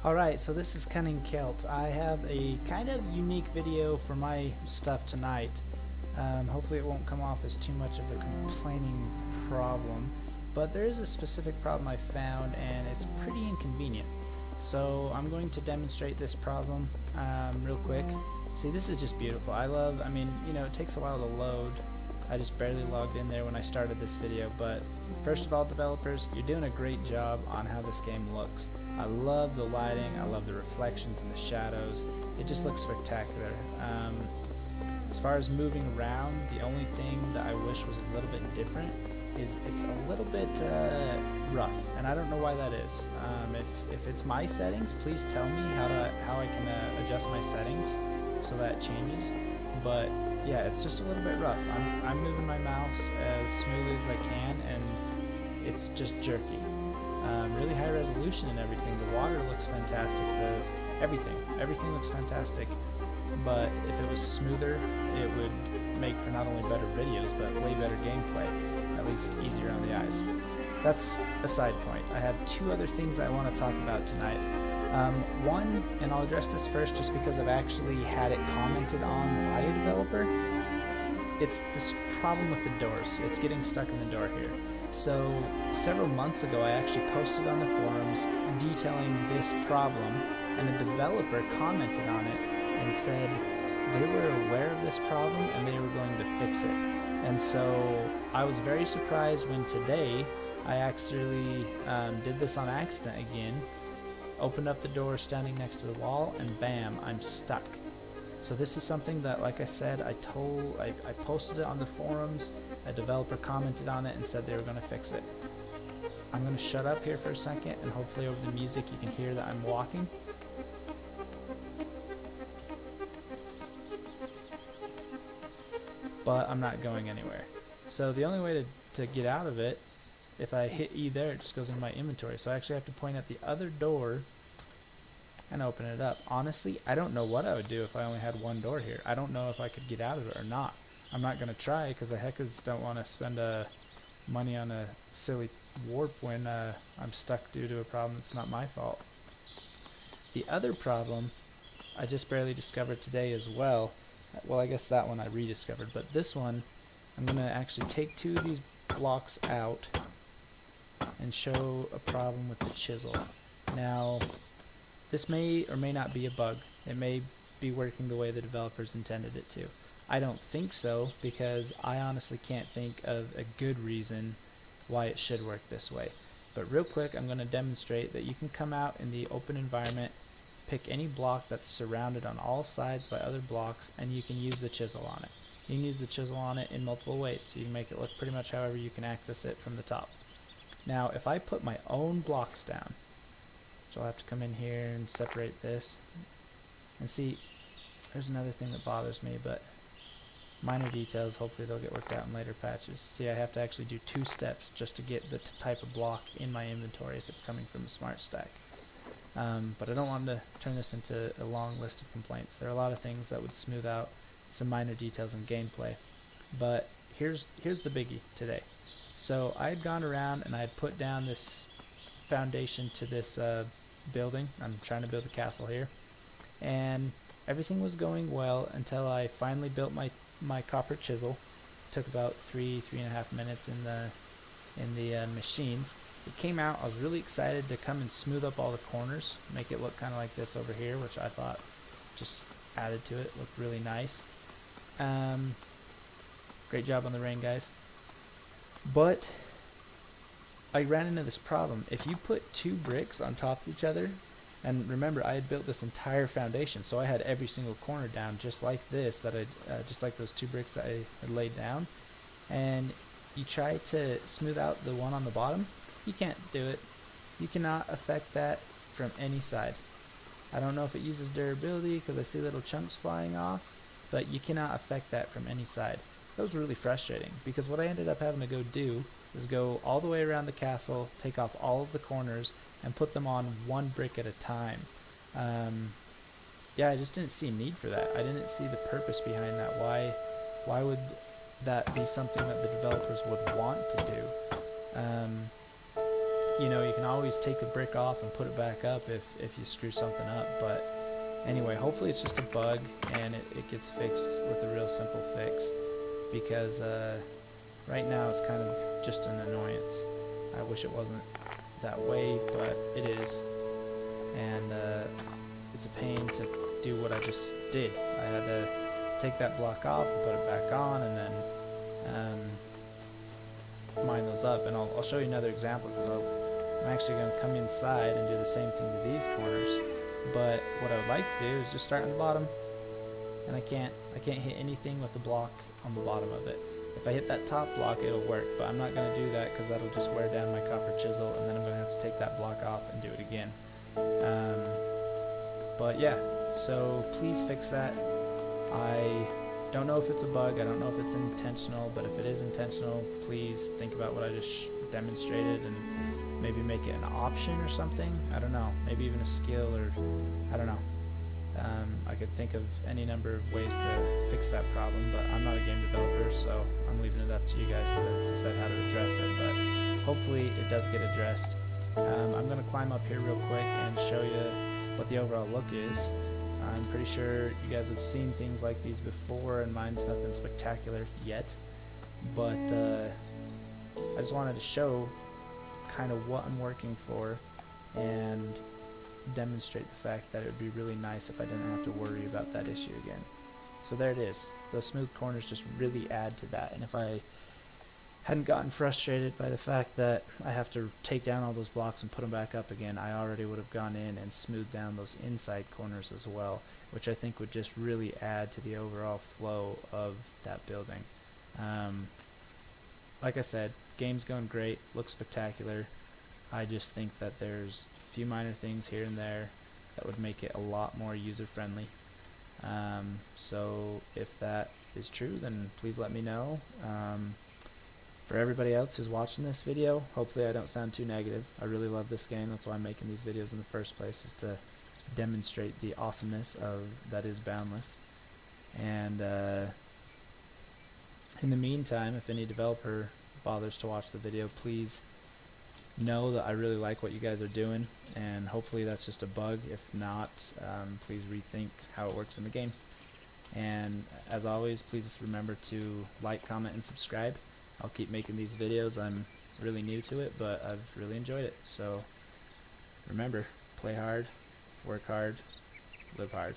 Alright, so this is Cunning Celt. I have a kind of unique video for my stuff tonight. Hopefully it won't come off as too much of a complaining problem, but there is a specific problem I found and it's pretty inconvenient. So I'm going to demonstrate this problem real quick. See, this is just beautiful. I mean, it takes a while to load. I just barely logged in there when I started this video, but first of all, developers, you're doing a great job on how this game looks. I love the lighting, I love the reflections and the shadows. It just looks spectacular. As far as moving around, the only thing that I wish was a little bit different is it's a little bit rough, and I don't know why that is. If it's my settings, please tell me how I can adjust my settings so that it changes. But yeah, it's just a little bit rough. I'm moving my mouse as smoothly as I can, and it's just jerky. Really high resolution and everything. The water looks fantastic. Everything looks fantastic. But if it was smoother, it would make for not only better videos, but way better gameplay. At least easier on the eyes. That's a side point. I have two other things I want to talk about tonight. One, and I'll address this first just because I've actually had it commented on by a developer. It's this problem with the doors. It's getting stuck in the door here. So several months ago I actually posted on the forums detailing this problem, and a developer commented on it and said they were aware of this problem and they were going to fix it. And so I was very surprised when today I actually did this on accident again. Opened up the door standing next to the wall, and bam, I'm stuck. So this is something that, like I said, I posted it on the forums. A developer commented on it and said they were going to fix it. I'm going to shut up here for a second, and hopefully over the music you can hear that I'm walking. But I'm not going anywhere. So the only way to get out of it, if I hit E there, it just goes in my inventory. So I actually have to point at the other door and open it up. Honestly, I don't know what I would do if I only had one door here. I don't know if I could get out of it or not. I'm not going to try because the heckers don't want to spend money on a silly warp when I'm stuck due to a problem that's not my fault. The other problem I just barely discovered today as well. Well, I guess that one I rediscovered, but this one I'm going to actually take two of these blocks out and show a problem with the chisel. Now, this may or may not be a bug. It may be working the way the developers intended it to. I don't think so, because I honestly can't think of a good reason why it should work this way. But real quick, I'm going to demonstrate that you can come out in the open environment, pick any block that's surrounded on all sides by other blocks, and you can use the chisel on it. You can use the chisel on it in multiple ways. So you can make it look pretty much however you can access it from the top. Now, if I put my own blocks down, so I'll have to come in here and separate this, and see, there's another thing that bothers me, but minor details, hopefully they'll get worked out in later patches. See, I have to actually do 2 steps just to get the type of block in my inventory if it's coming from a smart stack. But I don't want to turn this into a long list of complaints. There are a lot of things that would smooth out some minor details in gameplay. But here's the biggie today. So I had gone around and I had put down this foundation to this building. I'm trying to build a castle here, and everything was going well until I finally built my copper chisel. It took about 3.5 minutes in the machines. It came out. I was really excited to come and smooth up all the corners, make it look kind of like this over here, which I thought just added to it. Looked really nice. Great job on the rain, guys. But I ran into this problem. If you put 2 bricks on top of each other, and remember, I had built this entire foundation, so I had every single corner down just like this, just like those 2 bricks that I had laid down, and you try to smooth out the one on the bottom, you can't do it. You cannot affect that from any side. I don't know if it uses durability because I see little chunks flying off, but you cannot affect that from any side. That was really frustrating, because what I ended up having to go do is go all the way around the castle, take off all of the corners, and put them on 1 brick at a time. Yeah, I just didn't see a need for that. I didn't see the purpose behind that. Why would that be something that the developers would want to do? you know, you can always take the brick off and put it back up if you screw something up. But anyway, hopefully it's just a bug and it gets fixed with a real simple fix, because right now it's kind of just an annoyance. I wish it wasn't that way, but it is, and it's a pain to do what I just did. I had to take that block off and put it back on, and then line those up. And I'll show you another example, because I'm actually going to come inside and do the same thing to these corners. But what I would like to do is just start on the bottom, and I can't hit anything with the block on the bottom of it. If I hit that top block, it'll work, but I'm not going to do that because that'll just wear down my copper chisel, and then I'm going to have to take that block off and do it again. But yeah, so please fix that. I don't know if it's a bug, I don't know if it's intentional, but if it is intentional, please think about what I just demonstrated and maybe make it an option or something. I don't know, maybe even a skill, or I don't know. I could think of any number of ways to fix that problem, but I'm not a game developer, so I'm leaving it up to you guys to decide how to address it, but hopefully it does get addressed. I'm going to climb up here real quick and show you what the overall look is. I'm pretty sure you guys have seen things like these before, and mine's nothing spectacular yet, but I just wanted to show kind of what I'm working for and demonstrate the fact that it would be really nice if I didn't have to worry about that issue again. So there it is. Those smooth corners just really add to that, and if I hadn't gotten frustrated by the fact that I have to take down all those blocks and put them back up again, I already would have gone in and smoothed down those inside corners as well, which I think would just really add to the overall flow of that building. Like I said, game's going great, looks spectacular. I just think that there's a few minor things here and there that would make it a lot more user-friendly. So if that is true, then please let me know. For everybody else who's watching this video, hopefully I don't sound too negative. I really love this game. That's why I'm making these videos in the first place, is to demonstrate the awesomeness of that is Boundless. And in the meantime, if any developer bothers to watch the video, please know that I really like what you guys are doing, and hopefully that's just a bug. If not, please rethink how it works in the game. And as always, please remember to like, comment, and subscribe. I'll keep making these videos. I'm really new to it, but I've really enjoyed it. So remember, play hard, work hard, live hard.